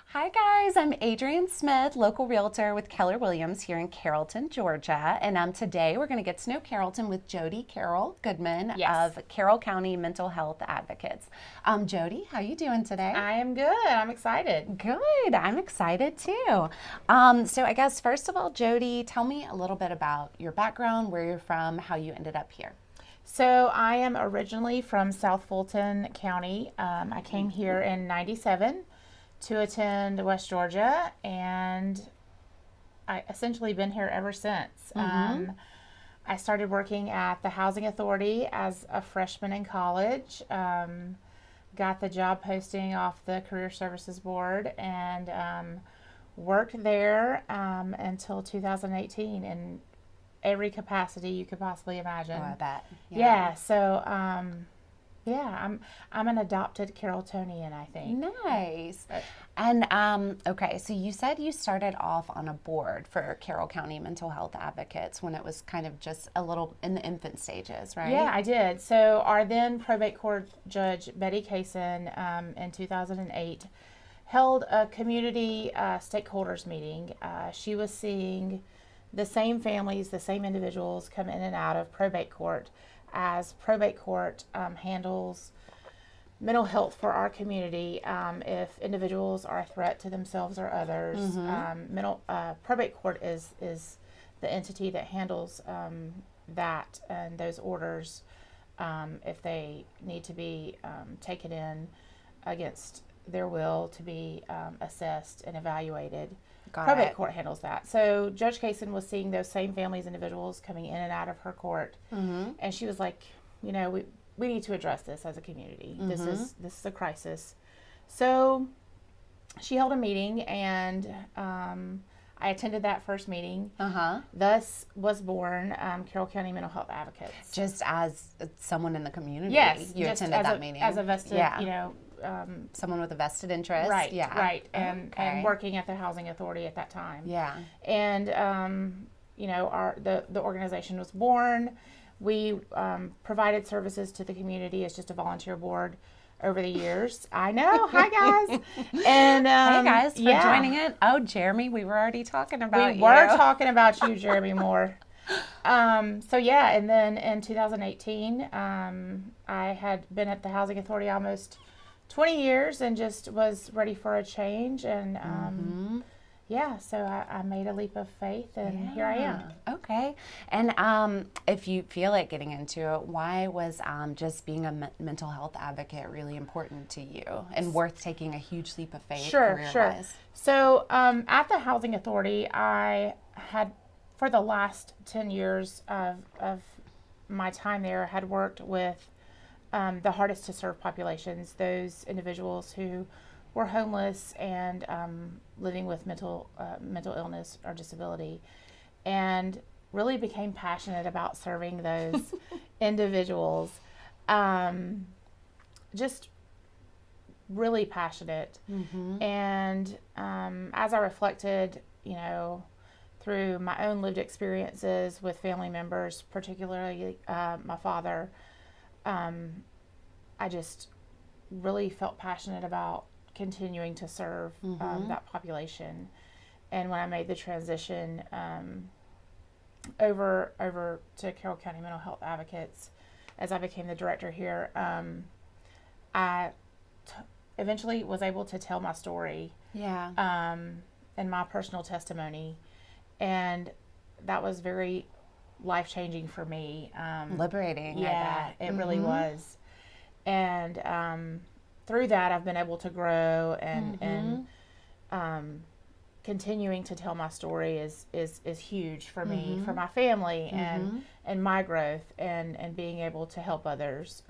Hi guys, I'm Adrienne Smith, local realtor with Keller Williams here in Carrollton, Georgia. And today we're going to get to know Carrollton with Jodie Carroll Goodman Yes. of Carroll County Mental Health Advocates. Jodie, how you doing today? I am good. I'm excited. Good. I'm excited too. So I guess first of all, Jodie, tell me a little bit about your background, where you're from, how you ended up here. So, I am originally from South Fulton County. I came here in 97 to attend West Georgia, and I essentially been here ever since. I started working at the Housing Authority as a freshman in college. Got the job posting off the Career Services Board and worked there until 2018 in every capacity you could possibly imagine. Oh, I bet. Yeah. So I'm an adopted Carrolltonian, I think. Nice. And okay, so you said you started off on a board for Carroll County Mental Health Advocates when it was kind of just a little in the infant stages, right? Yeah, I did. So our then probate court judge Betty Kaysen in 2008 held a community stakeholders meeting. She was seeing the same families, the same individuals come in and out of probate court as probate court handles mental health for our community. If individuals are a threat to themselves or others, probate court is the entity that handles that and those orders if they need to be taken in against their will to be assessed and evaluated. Probate court handles that. So Judge Kaysen was seeing those same families, individuals coming in and out of her court, and she was like, we need to address this as a community. This is a crisis. So she held a meeting, and I attended that first meeting. Thus was born Carroll County Mental Health Advocates. Just as someone in the community, Yes, you just attended that meeting as a vested, someone with a vested interest, right, yeah, right, and working at the Housing Authority at that time. yeah, And the organization was born. We provided services to the community as just a volunteer board over the years. I know. Hi guys. And hey guys for joining it. Oh, Jeremy, we were already talking about we were talking about you, Jeremy Moore. And then in 2018, I had been at the Housing Authority almost 20 years and just was ready for a change. And so I made a leap of faith, and here I am. Okay. And if you feel like getting into it, why was just being a mental health advocate really important to you and worth taking a huge leap of faith career-wise? So at the Housing Authority, I had, for the last 10 years of my time there, had worked with the hardest to serve populations, those individuals who were homeless and living with mental illness or disability, and really became passionate about serving those individuals. Just really passionate. And as I reflected, through my own lived experiences with family members, particularly my father, I just really felt passionate about continuing to serve that population. And when I made the transition over to Carroll County Mental Health Advocates, as I became the director here, I eventually was able to tell my story, and my personal testimony, and that was very life-changing for me. Liberating. Yeah, it really was. And through that, I've been able to grow, and continuing to tell my story is huge for me, for my family, and my growth, and being able to help others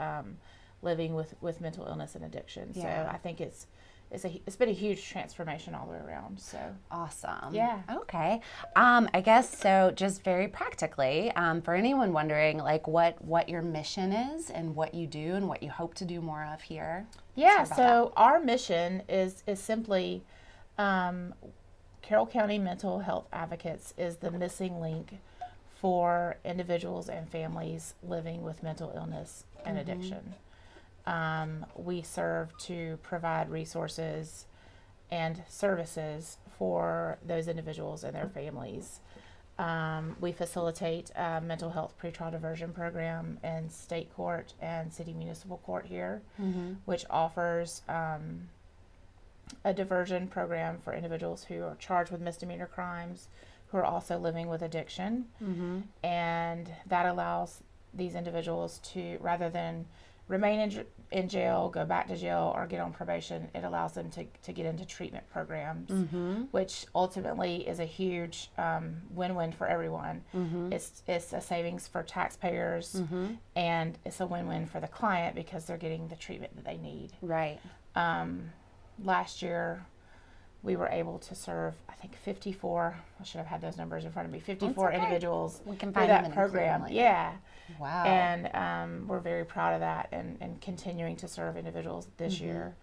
living with mental illness and addiction. So I think it's been a huge transformation all the way around. So awesome. Yeah. Okay. I guess so. Just very practically, for anyone wondering, like what your mission is and what you do and what you hope to do more of here. Yeah. So our mission is simply Carroll County Mental Health Advocates is the missing link for individuals and families living with mental illness and addiction. We serve to provide resources and services for those individuals and their families. We facilitate a mental health pretrial diversion program in state court and city municipal court here, which offers a diversion program for individuals who are charged with misdemeanor crimes, who are also living with addiction. And that allows these individuals to, rather than remain in jail, go back to jail, or get on probation, it allows them to get into treatment programs, which ultimately is a huge win-win for everyone. It's a savings for taxpayers, and it's a win-win for the client because they're getting the treatment that they need. Right. Last year, we were able to serve, I think, 54. I should have had those numbers in front of me. 54 individuals we can through find that program. Yeah. Wow. And we're very proud of that, and continuing to serve individuals this year.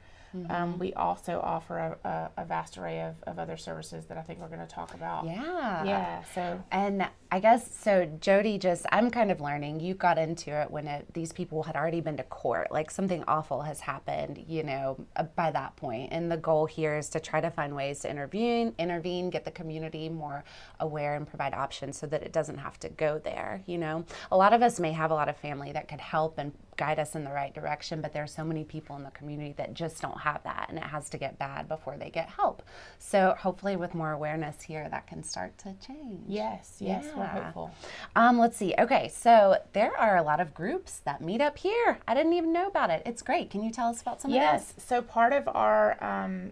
We also offer a vast array of other services that I think we're going to talk about. Yeah. Yeah. So. And I guess, so Jodie, I'm kind of learning, you got into it when these people had already been to court, like something awful has happened, by that point. And the goal here is to try to find ways to intervene, get the community more aware, and provide options so that it doesn't have to go there. A lot of us may have a lot of family that could help and guide us in the right direction, but there are so many people in the community that just don't have that, and it has to get bad before they get help. So hopefully with more awareness here, that can start to change. Yes, we're hopeful. Let's see. Okay, so there are a lot of groups that meet up here. I didn't even know about it. It's great. Can you tell us about some of those? Yes. So part of our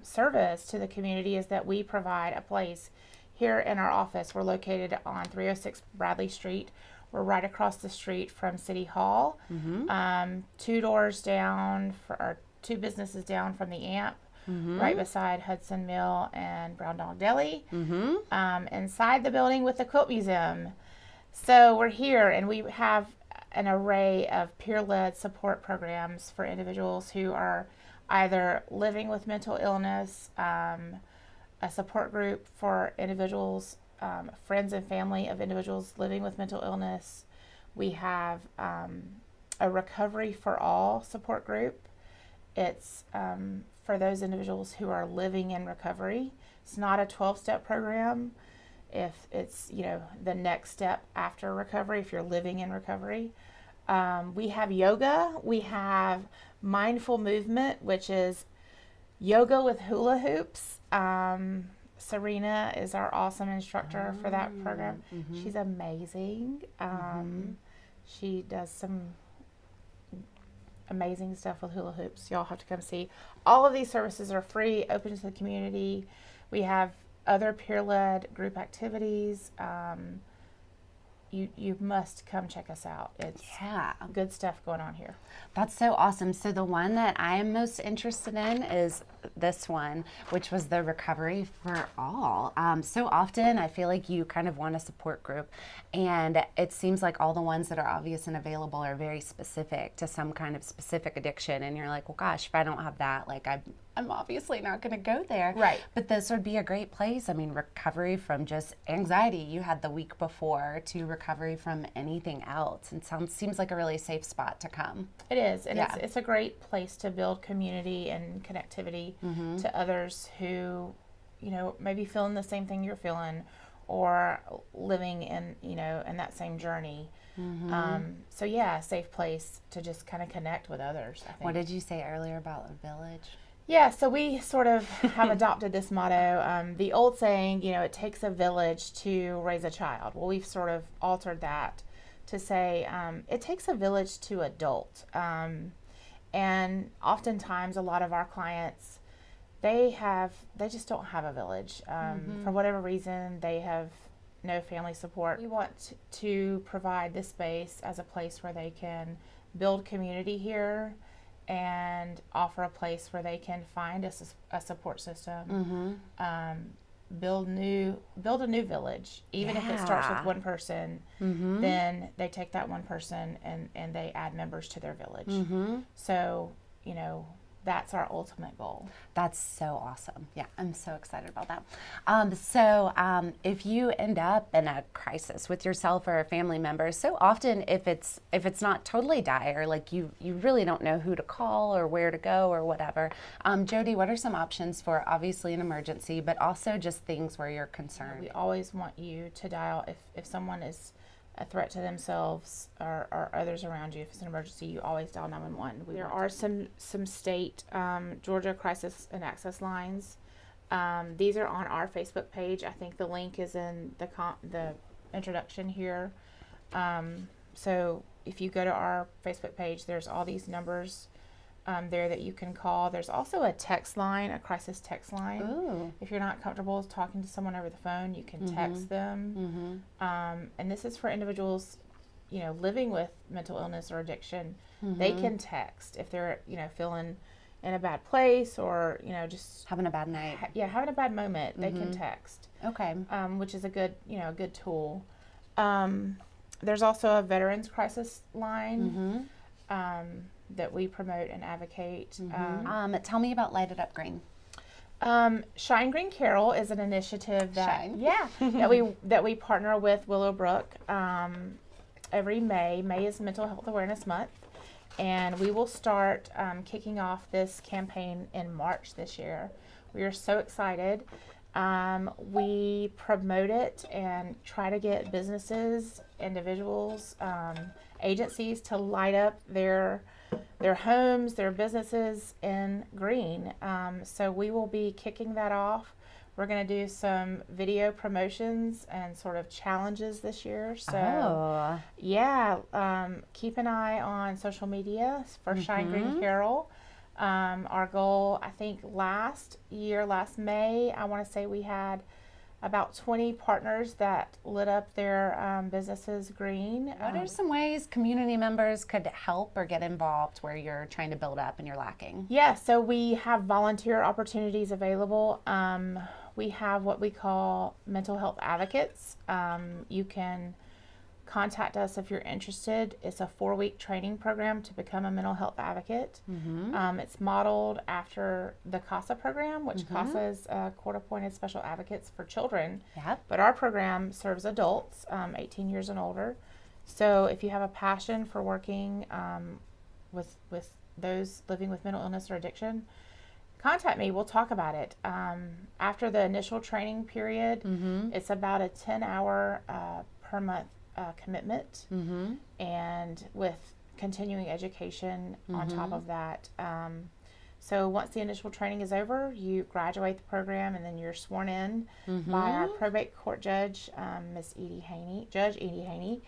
service to the community is that we provide a place here in our office. We're located on 306 Bradley Street. We're right across the street from City Hall, 2 doors down, or 2 businesses down from the AMP, right beside Hudson Mill and Brown Dog Deli, inside the building with the Quilt Museum. So we're here, and we have an array of peer-led support programs for individuals who are either living with mental illness, a support group for individuals, friends and family of individuals living with mental illness. We have a Recovery for All support group. It's for those individuals who are living in recovery. It's not a 12-step program. If it's, the next step after recovery, if you're living in recovery. We have yoga. We have mindful movement, which is yoga with hula hoops. Serena is our awesome instructor for that program. She's amazing. She does some amazing stuff with hula hoops. Y'all have to come see. All of these services are free, open to the community. We have other peer-led group activities. You must come check us out. It's good stuff going on here. That's so awesome. So the one that I am most interested in is this one, which was the Recovery for All. So often I feel like you kind of want a support group, and it seems like all the ones that are obvious and available are very specific to some kind of specific addiction, and you're like, well, gosh, if I don't have that, like I'm obviously not going to go there. Right. But this would be a great place. I mean, recovery from just anxiety you had the week before to recovery from anything else. And seems like a really safe spot to come. It is. And it's a great place to build community and connectivity to others who, maybe feeling the same thing you're feeling, or living in, in that same journey. So a safe place to just kind of connect with others, I think. What did you say earlier about a village? Yeah, so we sort of have adopted this motto. The old saying, it takes a village to raise a child. Well, we've sort of altered that to say it takes a village to adult. And oftentimes a lot of our clients, they just don't have a village. For whatever reason, they have no family support. We want to provide this space as a place where they can build community here, and offer a place where they can find a support system, build a new village. Even if it starts with one person, then they take that one person and they add members to their village. So, that's our ultimate goal. That's so awesome. Yeah, I'm so excited about that. If you end up in a crisis with yourself or a family member, so often if it's not totally dire, like you really don't know who to call or where to go or whatever. Jodie, what are some options for obviously an emergency, but also just things where you're concerned? We always want you to dial if someone is a threat to themselves or others around you. If it's an emergency, you always dial 911. There are some state Georgia crisis and access lines. These are on our Facebook page. I think the link is in the introduction here. So if you go to our Facebook page, there's all these numbers there that you can call. There's also a text line, a crisis text line. Ooh. If you're not comfortable talking to someone over the phone, you can text them. And this is for individuals, living with mental illness or addiction. They can text if they're, feeling in a bad place or, just Having a bad night. having a bad moment. They can text. Okay. Which is a good tool. There's also a veterans crisis line. That we promote and advocate. Tell me about Light It Up Green. Shine Green Carroll is an initiative that Shine. that we partner with Willowbrook every May. May is Mental Health Awareness Month, and we will start kicking off this campaign in March this year. We are so excited. We promote it and try to get businesses, individuals, agencies to light up their homes, their businesses in green. So we will be kicking that off. We're going to do some video promotions and sort of challenges this year. So keep an eye on social media for Shine Green Carroll. Our goal, I think last May, I want to say we had about 20 partners that lit up their businesses green. What are some ways community members could help or get involved where you're trying to build up and you're lacking? Yeah, so we have volunteer opportunities available. We have what we call mental health advocates. You can contact us if you're interested. It's a 4-week training program to become a mental health advocate. It's modeled after the CASA program, which CASA is court-appointed special advocates for children. Yep. But our program serves adults, 18 years and older. So if you have a passion for working with those living with mental illness or addiction, contact me. We'll talk about it. After the initial training period, it's about a 10-hour per month commitment, and with continuing education on top of that. So once the initial training is over, you graduate the program, and then you're sworn in by our probate court judge, Judge Edie Haney,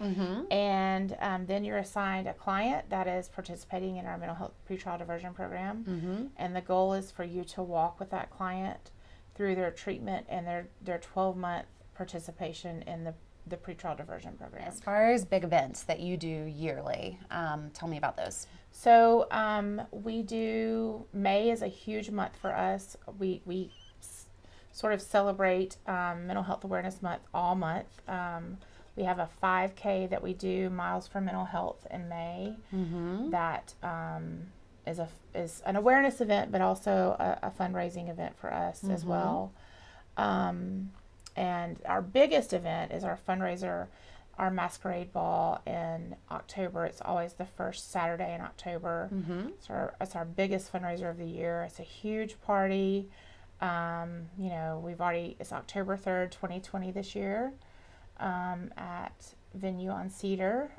and then you're assigned a client that is participating in our mental health pretrial diversion program, and the goal is for you to walk with that client through their treatment and their 12-month participation in the pretrial diversion program. As far as big events that you do yearly, tell me about those. So we do, May is a huge month for us. We sort of celebrate Mental Health Awareness Month all month. We have a 5K that we do, Miles for Mental Health, in May. That is an awareness event, but also a fundraising event for us as well. And our biggest event is our fundraiser, our masquerade ball in October. It's always the first Saturday in October. It's our biggest fundraiser of the year. It's a huge party. It's October 3rd, 2020 this year, at venue on Cedar.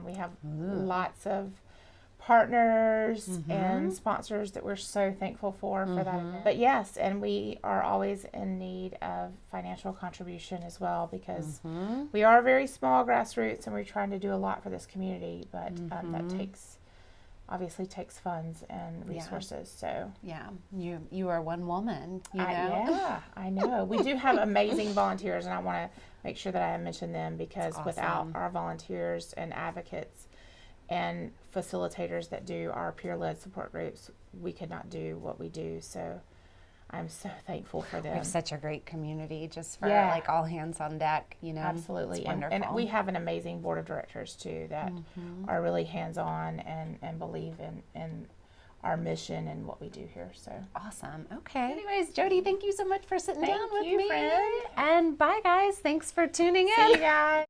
We have lots of partners and sponsors that we're so thankful for that event. But yes, and we are always in need of financial contribution as well, because we are very small grassroots and we're trying to do a lot for this community, but that obviously takes funds and resources. So you are one woman, you know. Yeah, I know. We do have amazing volunteers, and I want to make sure that I mention them, because without our volunteers and advocates and facilitators that do our peer-led support groups, we could not do what we do. So I'm so thankful for them. We have such a great community, just for like all hands on deck, you know. Absolutely. It's wonderful. And we have an amazing board of directors too that are really hands-on and believe in our mission and what we do here. So Awesome. Okay. Anyways, Jodie, thank you so much for sitting down with you, me. friend. And bye, guys. Thanks for tuning in. see you guys.